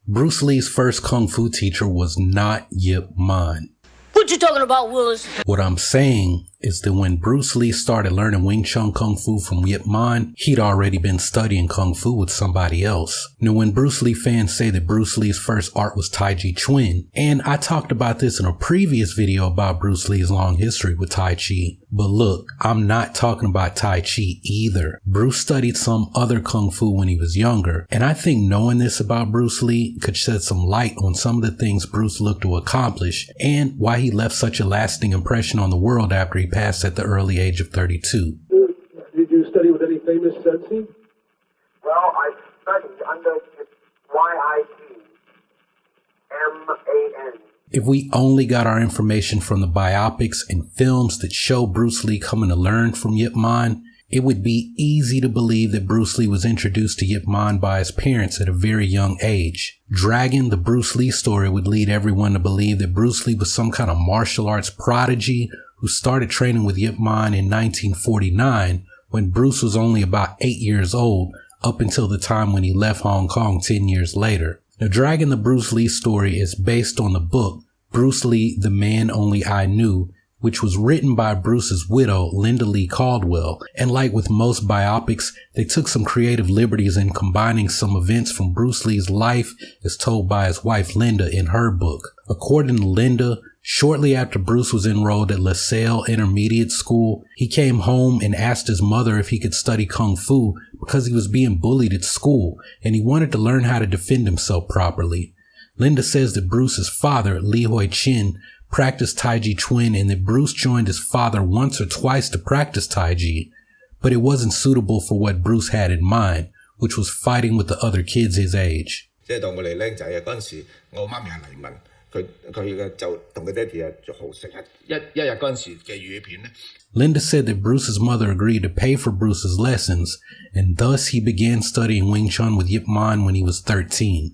Bruce Lee's first kung fu teacher was not Yip Man. What you talking about, Willis? What I'm saying is that when Bruce Lee started learning Wing Chun Kung Fu from Yip Man, he'd already been studying Kung Fu with somebody else. Now, when Bruce Lee fans say that Bruce Lee's first art was TAICHI Chuan, and I talked about this in a previous video about Bruce Lee's long history with Tai Chi, but look, I'm not talking about Tai Chi either. Bruce studied some other Kung Fu when he was younger, and I think knowing this about Bruce Lee could shed some light on some of the things Bruce looked to accomplish, and why he left such a lasting impression on the world after he passed at the early age of 32. Did you study with any famous sensei? Well, I studied under YIP, MAN. If we only got our information from the biopics and films that show Bruce Lee coming to learn from Yip Man, it would be easy to believe that Bruce Lee was introduced to Yip Man by his parents at a very young age. Dragging the Bruce Lee story would lead everyone to believe that Bruce Lee was some kind of martial arts prodigy who started training with Yip Man in 1949 when Bruce was only about 8 years old, up until the time when he left Hong Kong 10 years later. Now, dragging the Bruce Lee story is based on the book Bruce Lee, The Man Only I Knew, which was written by Bruce's widow, Linda Lee Caldwell, and like with most biopics, they took some creative liberties in combining some events from Bruce Lee's life as told by his wife Linda in her book. According to Linda, shortly after Bruce was enrolled at LaSalle Intermediate School, he came home and asked his mother if he could study Kung Fu because he was being bullied at school and he wanted to learn how to defend himself properly. Linda says that Bruce's father, Li Hoi Chin, practiced TAICHI Chuan and that Bruce joined his father once or twice to practice TAICHI, but it wasn't suitable for what Bruce had in mind, which was fighting with the other kids his age. Linda said that Bruce's mother agreed to pay for Bruce's lessons, and thus he began studying Wing Chun with Yip Man when he was 13.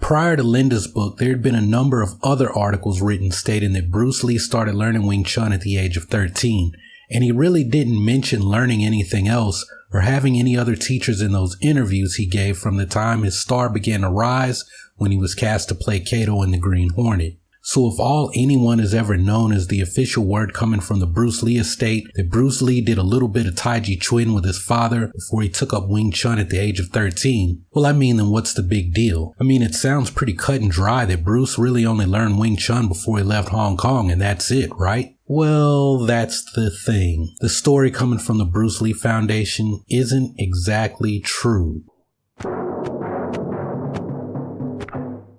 Prior to Linda's book, there had been a number of other articles written stating that Bruce Lee started learning Wing Chun at the age of 13, and he really didn't mention learning anything else or having any other teachers in those interviews he gave from the time his star began to rise when he was cast to play Kato in The Green Hornet. So if all anyone has ever known is the official word coming from the Bruce Lee estate that Bruce Lee did a little bit of TAICHI Chuan with his father before he took up Wing Chun at the age of 13, well, I mean, then what's the big deal? I mean, it sounds pretty cut and dry that Bruce really only learned Wing Chun before he left Hong Kong and that's it, right? Well, that's the thing. The story coming from the Bruce Lee Foundation isn't exactly true.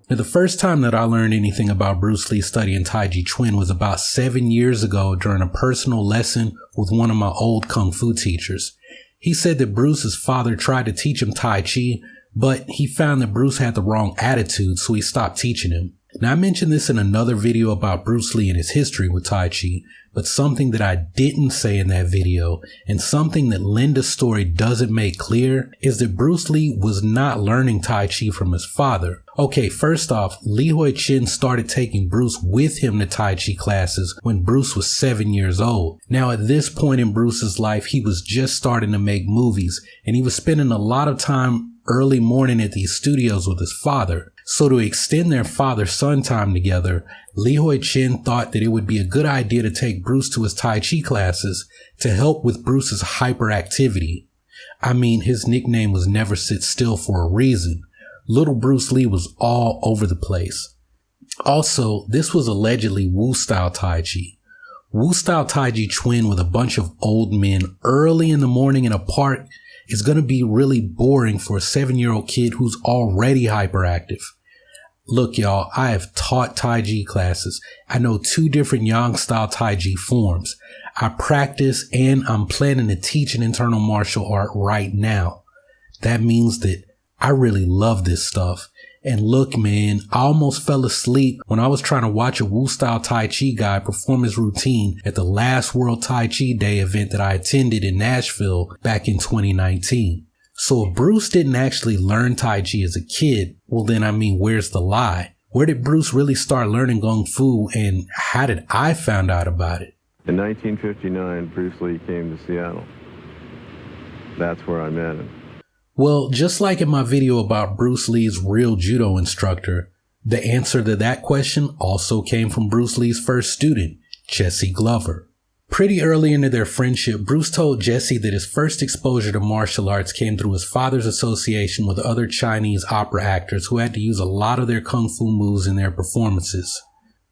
Now, the first time that I learned anything about Bruce Lee studying TAICHI Chuan was about 7 years ago during a personal lesson with one of my old Kung Fu teachers. He said that Bruce's father tried to teach him Tai Chi, but he found that Bruce had the wrong attitude, so he stopped teaching him. Now, I mentioned this in another video about Bruce Lee and his history with Tai Chi, but something that I didn't say in that video, and something that Linda's story doesn't make clear, is that Bruce Lee was not learning Tai Chi from his father. Okay, first off, Li Hoi Chin started taking Bruce with him to Tai Chi classes when Bruce was 7 years old. Now, at this point in Bruce's life, he was just starting to make movies, and he was spending a lot of time early morning at these studios with his father. So to extend their father-son time together, Li Hoi Chin thought that it would be a good idea to take Bruce to his Tai Chi classes to help with Bruce's hyperactivity. I mean, his nickname was Never Sit Still for a reason. Little Bruce Lee was all over the place. Also, this was allegedly Wu-style Tai Chi. Wu-style TAICHI Chuan with a bunch of old men early in the morning in a park is going to be really boring for a 7-year-old kid who's already hyperactive. Look, y'all, I have taught Tai Chi classes. I know 2 different Yang style Tai Chi forms. I practice and I'm planning to teach an internal martial art right now. That means that I really love this stuff. And look, man, I almost fell asleep when I was trying to watch a Wu-style Tai Chi guy perform his routine at the last World Tai Chi Day event that I attended in Nashville back in 2019. So if Bruce didn't actually learn Tai Chi as a kid, well then, I mean, where's the lie? Where did Bruce really start learning Kung Fu, and how did I find out about it? In 1959, Bruce Lee came to Seattle. That's where I met him. Well, just like in my video about Bruce Lee's real judo instructor, the answer to that question also came from Bruce Lee's first student, Jesse Glover. Pretty early into their friendship, Bruce told Jesse that his first exposure to martial arts came through his father's association with other Chinese opera actors who had to use a lot of their kung fu moves in their performances.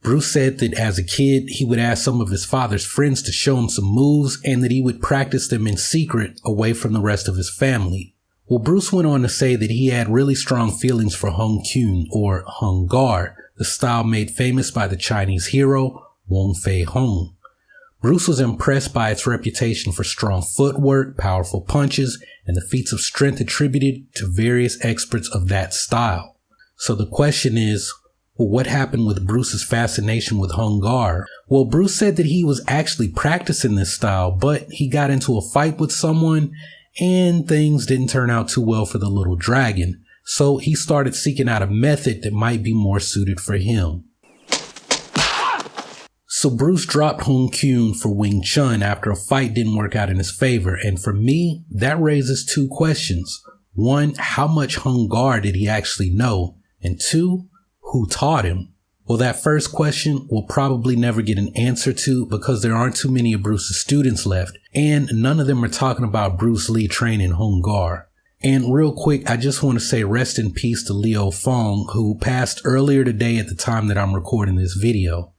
Bruce said that as a kid, he would ask some of his father's friends to show him some moves and that he would practice them in secret away from the rest of his family. Well, Bruce went on to say that he had really strong feelings for Hung Kyun, or Hung Gar, the style made famous by the Chinese hero Wong Fei Hung. Bruce was impressed by its reputation for strong footwork, powerful punches, and the feats of strength attributed to various experts of that style. So the question is, well, what happened with Bruce's fascination with Hung Gar? Well, Bruce said that he was actually practicing this style, but he got into a fight with someone and things didn't turn out too well for the little dragon. So he started seeking out a method that might be more suited for him. So Bruce dropped Hung Kyun for Wing Chun after a fight didn't work out in his favor. And for me, that raises two questions. One, how much Hung Gar did he actually know? And two, who taught him? Well, that first question we'll probably never get an answer to because there aren't too many of Bruce's students left, and none of them are talking about Bruce Lee training Hung Gar. And real quick, I just want to say rest in peace to Leo Fong, who passed earlier today at the time that I'm recording this video.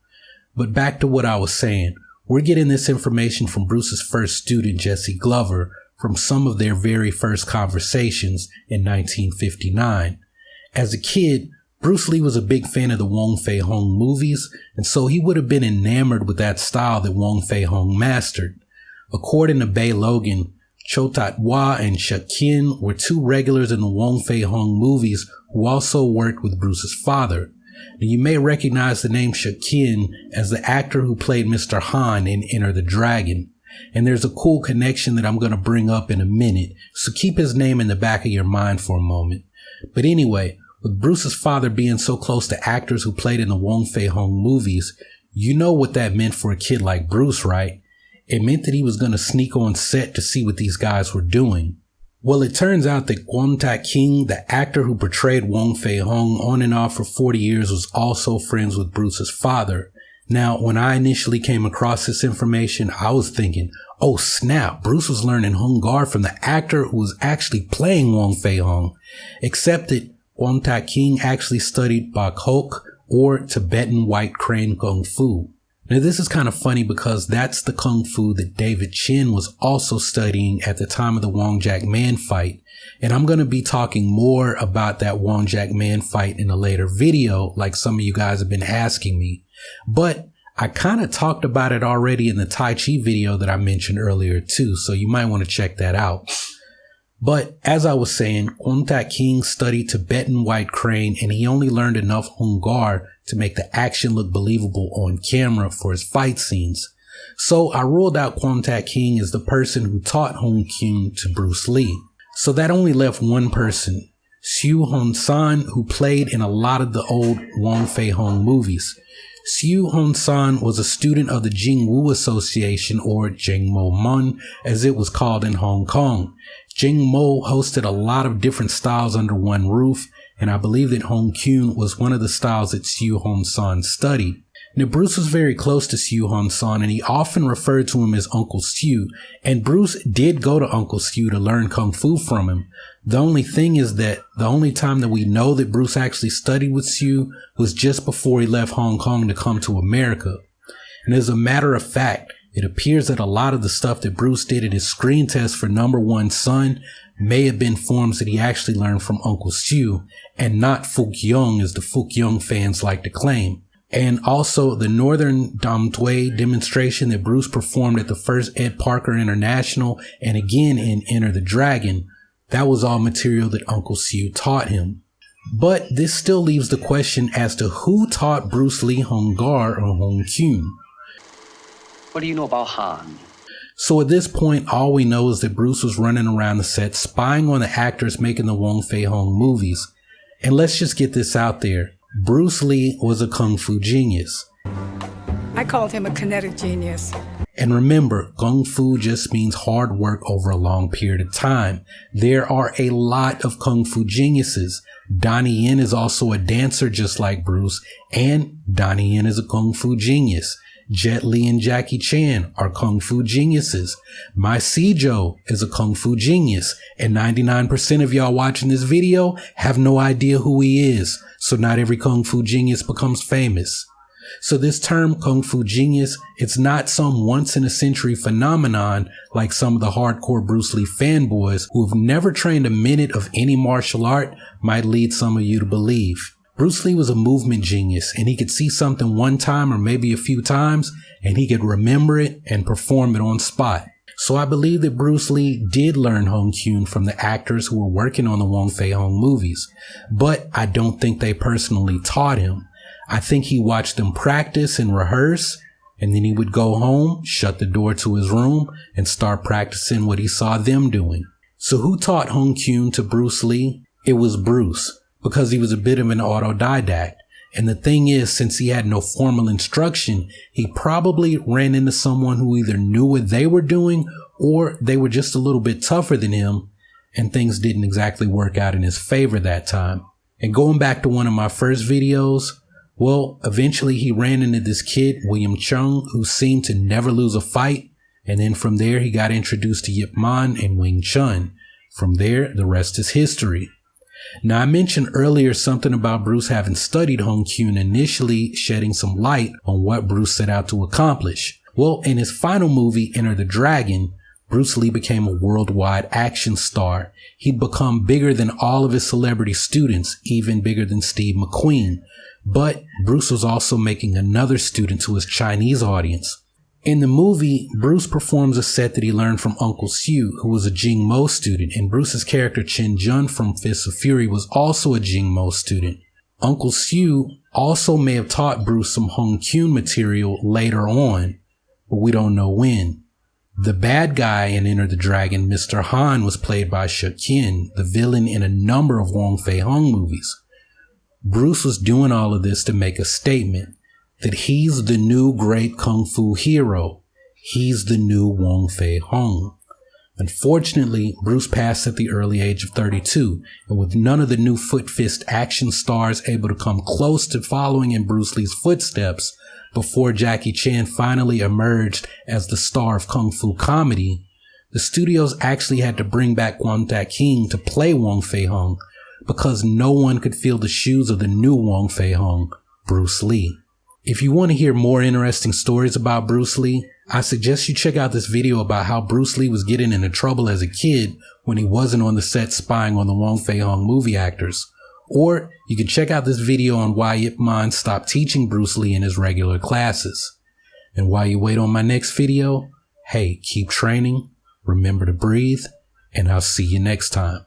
But back to what I was saying, we're getting this information from Bruce's first student, Jesse Glover, from some of their very first conversations in 1959. As a kid, Bruce Lee was a big fan of the Wong Fei Hung movies, and so he would have been enamored with that style that Wong Fei Hung mastered. According to Bei Logan, Cho Tat Hwa and Shuk Kin were two regulars in the Wong Fei Hung movies who also worked with Bruce's father. Now, you may recognize the name Shuk Kin as the actor who played Mr. Han in Enter the Dragon. And there's a cool connection that I'm going to bring up in a minute, so keep his name in the back of your mind for a moment. But anyway, with Bruce's father being so close to actors who played in the Wong Fei Hung movies, you know what that meant for a kid like Bruce, right? It meant that he was going to sneak on set to see what these guys were doing. Well, it turns out that Kwon Tak-king, the actor who portrayed Wong Fei Hung on and off for 40 years, was also friends with Bruce's father. Now, when I initially came across this information, I was thinking, oh snap, Bruce was learning Hung Gar from the actor who was actually playing Wong Fei Hung. Except that Kwon Tak-king actually studied Bak Hok, or Tibetan White Crane Kung Fu. Now this is kind of funny because that's the Kung Fu that David Chin was also studying at the time of the Wong Jack Man fight. And I'm going to be talking more about that Wong Jack Man fight in a later video, like some of you guys have been asking me. But I kind of talked about it already in the Tai Chi video that I mentioned earlier too, so you might want to check that out. But as I was saying, Kwon Tak-king studied Tibetan White Crane and he only learned enough Hung Gar to make the action look believable on camera for his fight scenes. So I ruled out Kwon Tak-king as the person who taught Hung Kyun to Bruce Lee. So that only left one person, Siu Hon San, who played in a lot of the old Wong Fei Hung movies. Siu Hon San was a student of the Jing Wu Association, or Jing Mo Mun, as it was called in Hong Kong. Jing Mo hosted a lot of different styles under one roof, and I believe that Hung Kyun was one of the styles that Siu Hon San studied. Now, Bruce was very close to Siu Hon San, and he often referred to him as Uncle Siu, and Bruce did go to Uncle Siu to learn Kung Fu from him. The only thing is that the only time that we know that Bruce actually studied with Siu was just before he left Hong Kong to come to America. And as a matter of fact, it appears that a lot of the stuff that Bruce did in his screen test for Number One Son may have been forms that he actually learned from Uncle Siu, and not Fook Young as the Fook Young fans like to claim. And also the Northern Dam Dui demonstration that Bruce performed at the first Ed Parker International and again in Enter the Dragon, that was all material that Uncle Siu taught him. But this still leaves the question as to who taught Bruce Lee Hung Gar or Hung Kyun. What do you know about Han? So at this point, all we know is that Bruce was running around the set spying on the actors making the Wong Fei Hung movies. And let's just get this out there. Bruce Lee was a Kung Fu genius. I called him a kinetic genius. And remember, Kung Fu just means hard work over a long period of time. There are a lot of Kung Fu geniuses. Donnie Yen is also a dancer just like Bruce, and Donnie Yen is a Kung Fu genius. Jet Li and Jackie Chan are Kung Fu geniuses. My Sijo is a Kung Fu genius, and 99% of y'all watching this video have no idea who he is, so not every Kung Fu genius becomes famous. So this term Kung Fu genius, it's not some once-in-a-century phenomenon like some of the hardcore Bruce Lee fanboys who have never trained a minute of any martial art might lead some of you to believe. Bruce Lee was a movement genius, and he could see something one time or maybe a few times, and he could remember it and perform it on spot. So I believe that Bruce Lee did learn Hung Kyun from the actors who were working on the Wong Fei-hung movies, but I don't think they personally taught him. I think he watched them practice and rehearse, and then he would go home, shut the door to his room, and start practicing what he saw them doing. So who taught Hung Kyun to Bruce Lee? It was Bruce, because he was a bit of an autodidact. And the thing is, since he had no formal instruction, he probably ran into someone who either knew what they were doing or they were just a little bit tougher than him, and things didn't exactly work out in his favor that time. And going back to one of my first videos, well, eventually he ran into this kid, William Chung, who seemed to never lose a fight. And then from there, he got introduced to Yip Man and Wing Chun. From there, the rest is history. Now, I mentioned earlier something about Bruce having studied Hung Kyun, initially shedding some light on what Bruce set out to accomplish. Well, in his final movie, Enter the Dragon, Bruce Lee became a worldwide action star. He'd become bigger than all of his celebrity students, even bigger than Steve McQueen. But Bruce was also making another student to his Chinese audience. In the movie, Bruce performs a set that he learned from Uncle Siu, who was a Jing Mo student, and Bruce's character Chen Jun from Fists of Fury was also a Jing Mo student. Uncle Siu also may have taught Bruce some Hung Kyun material later on, but we don't know when. The bad guy in Enter the Dragon, Mr. Han, was played by Shekin, the villain in a number of Wong Fei-hung movies. Bruce was doing all of this to make a statement that he's the new great Kung Fu hero. He's the new Wong Fei-hung. Unfortunately, Bruce passed at the early age of 32, and with none of the new foot fist action stars able to come close to following in Bruce Lee's footsteps before Jackie Chan finally emerged as the star of Kung Fu comedy, the studios actually had to bring back Kwon Tak-king to play Wong Fei-hung, because no one could fill the shoes of the new Wong Fei-hung, Bruce Lee. If you want to hear more interesting stories about Bruce Lee, I suggest you check out this video about how Bruce Lee was getting into trouble as a kid when he wasn't on the set spying on the Wong Fei-hung movie actors. Or you can check out this video on why Yip Man stopped teaching Bruce Lee in his regular classes. And while you wait on my next video, hey, keep training, remember to breathe, and I'll see you next time.